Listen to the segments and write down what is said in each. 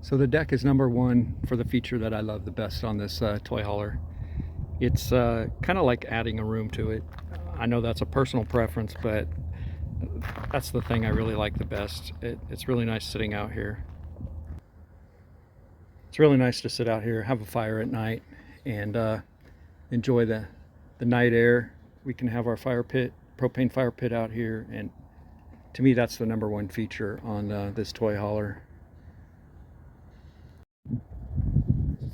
So the deck is number one for the feature that I love the best on this toy hauler. It's kind of like adding a room to it. I know that's a personal preference, but that's the thing I really like the best. It's really nice sitting out here. It's really nice to sit out here, have a fire at night, and enjoy the night air. We can have our fire pit, propane fire pit out here, and to me that's the number one feature on this toy hauler.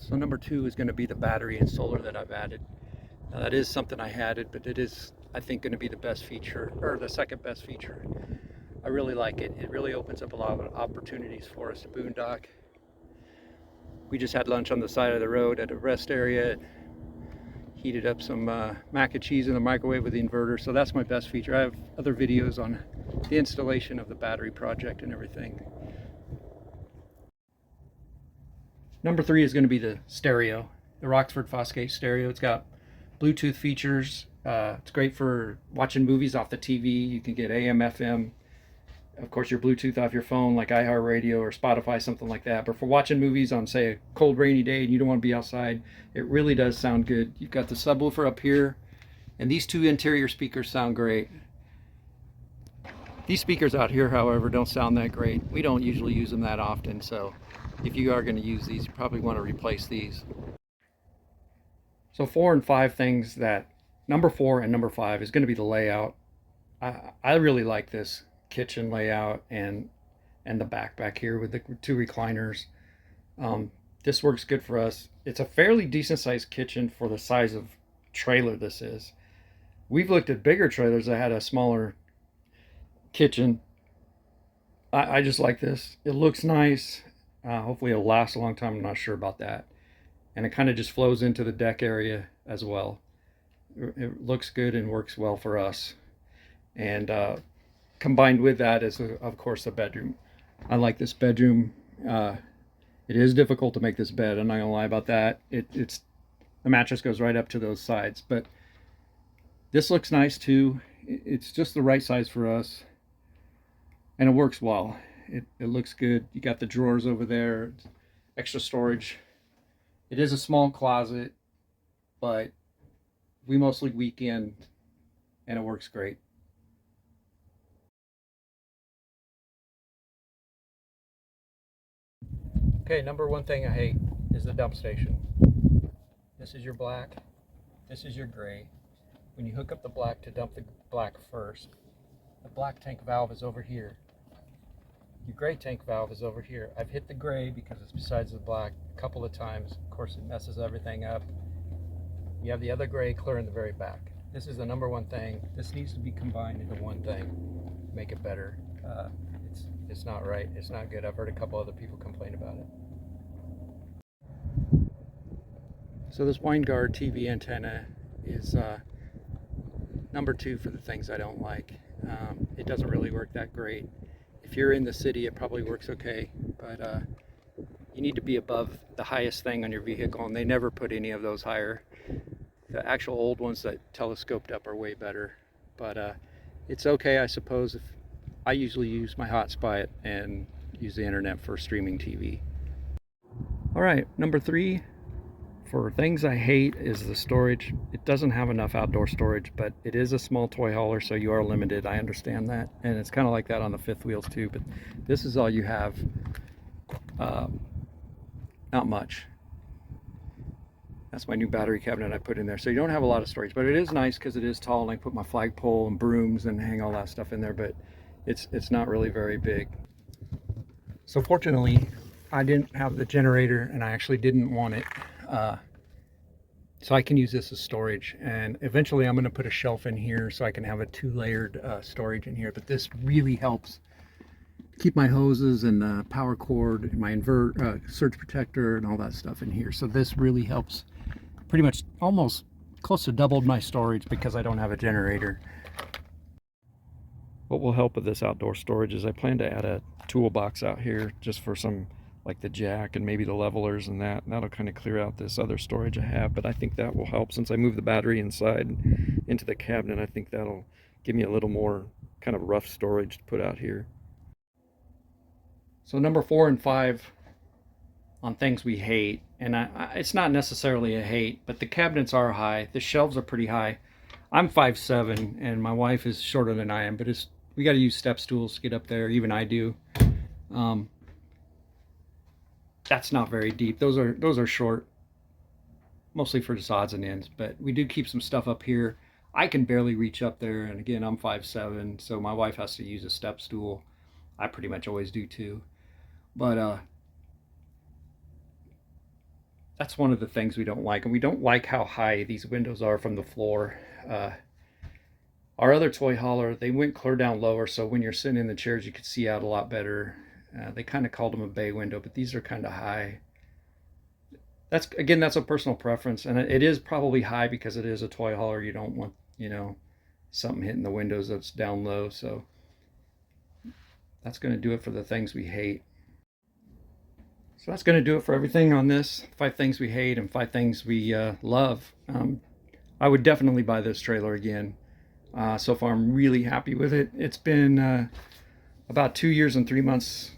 So number two is going to be the battery and solar that I've added. Now that is something I added, but it is, I think, going to be the best feature, or the second best feature. I really like it. It really opens up a lot of opportunities for us to boondock. We just had lunch on the side of the road at a rest area. Heated up some mac and cheese in the microwave with the inverter. So that's my best feature. I have other videos on the installation of the battery project and everything. Number three is going to be the stereo, the Rockford Fosgate stereo. It's got Bluetooth features. It's great for watching movies off the TV. You can get AM, FM. Of course, your Bluetooth off your phone, like iHeartRadio or Spotify, something like that. But for watching movies on, say, a cold, rainy day and you don't want to be outside, it really does sound good. You've got the subwoofer up here, and these two interior speakers sound great. These speakers out here, however, don't sound that great. We don't usually use them that often, so if you are going to use these, you probably want to replace these. So 4 and 5 things that, number 4 and number 5 is going to be the layout. I really like this kitchen layout and the back here with the 2 recliners. This works good for us. It's a fairly decent sized kitchen for the size of trailer this is. We've looked at bigger trailers that had a smaller kitchen. I just like this. It looks nice. Hopefully it'll last a long time. I'm not sure about that. And it kind of just flows into the deck area as well. It looks good and works well for us. And combined with that is, of course, the bedroom. I like this bedroom. It is difficult to make this bed. I'm not gonna lie about that. It's the mattress goes right up to those sides, but this looks nice too. It's just the right size for us, and it works well. It looks good. You got the drawers over there, extra storage. It is a small closet, but we mostly weekend, and it works great. Okay, number one thing I hate is the dump station. This is your black, this is your gray. When you hook up the black to dump the black first, the black tank valve is over here. Your gray tank valve is over here. I've hit the gray because it's besides the black a couple of times. Of course, it messes everything up. You have the other gray clear in the very back. This is the number one thing. This needs to be combined into one thing, make it better. It's not right. It's not good. I've heard a couple other people complain about it. So this Winegard TV antenna is number 2 for the things I don't like. It doesn't really work that great. If you're in the city, it probably works okay, but you need to be above the highest thing on your vehicle, and they never put any of those higher. The actual old ones that telescoped up are way better, but it's okay, I suppose. If I usually use my hotspot and use the internet for streaming TV. All right, number 3 for things I hate is the storage. It doesn't have enough outdoor storage, but it is a small toy hauler, so you are limited. I understand that, and it's kind of like that on the fifth wheels too, but this is all you have. Not much. That's my new battery cabinet I put in there, so you don't have a lot of storage, but it is nice because it is tall, and I put my flagpole and brooms and hang all that stuff in there, but it's not really very big. So fortunately, I didn't have the generator, and I actually didn't want it. So I can use this as storage, and eventually I'm going to put a shelf in here so I can have a 2-layered storage in here, but this really helps keep my hoses and power cord and my surge protector and all that stuff in here. So this really helps, pretty much almost close to doubled my storage because I don't have a generator. What will help with this outdoor storage is I plan to add a toolbox out here just for some, like the jack and maybe the levelers and that'll kind of clear out this other storage I have, but I think that will help since I move the battery inside into the cabinet. I think that'll give me a little more kind of rough storage to put out here. So number 4 and 5 on things we hate. And it's not necessarily a hate, but the cabinets are high. The shelves are pretty high. I'm 5'7", and my wife is shorter than I am, but we got to use step stools to get up there. Even I do. Um, that's not very deep. Those are short, mostly for just odds and ends. But we do keep some stuff up here. I can barely reach up there, and again, I'm 5'7", so my wife has to use a step stool. I pretty much always do too. But that's one of the things we don't like, and we don't like how high these windows are from the floor. Uh, our other toy hauler, they went clear down lower, so when you're sitting in the chairs, you could see out a lot better. They kind of called them a bay window, but these are kind of high. That's a personal preference, and it is probably high because it is a toy hauler. You don't want, something hitting the windows that's down low. So that's going to do it for the things we hate. So that's going to do it for everything on this 5 things we hate and 5 things we love. I would definitely buy this trailer again. So far, I'm really happy with it. It's been about 2 years and 3 months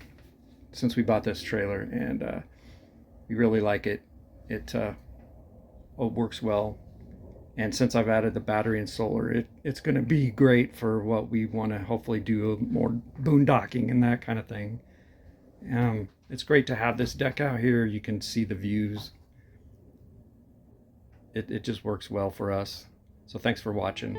since we bought this trailer, and we really like it. It works well. And since I've added the battery and solar, it's going to be great for what we want to hopefully do, more boondocking and that kind of thing. It's great to have this deck out here. You can see the views. It just works well for us. So thanks for watching.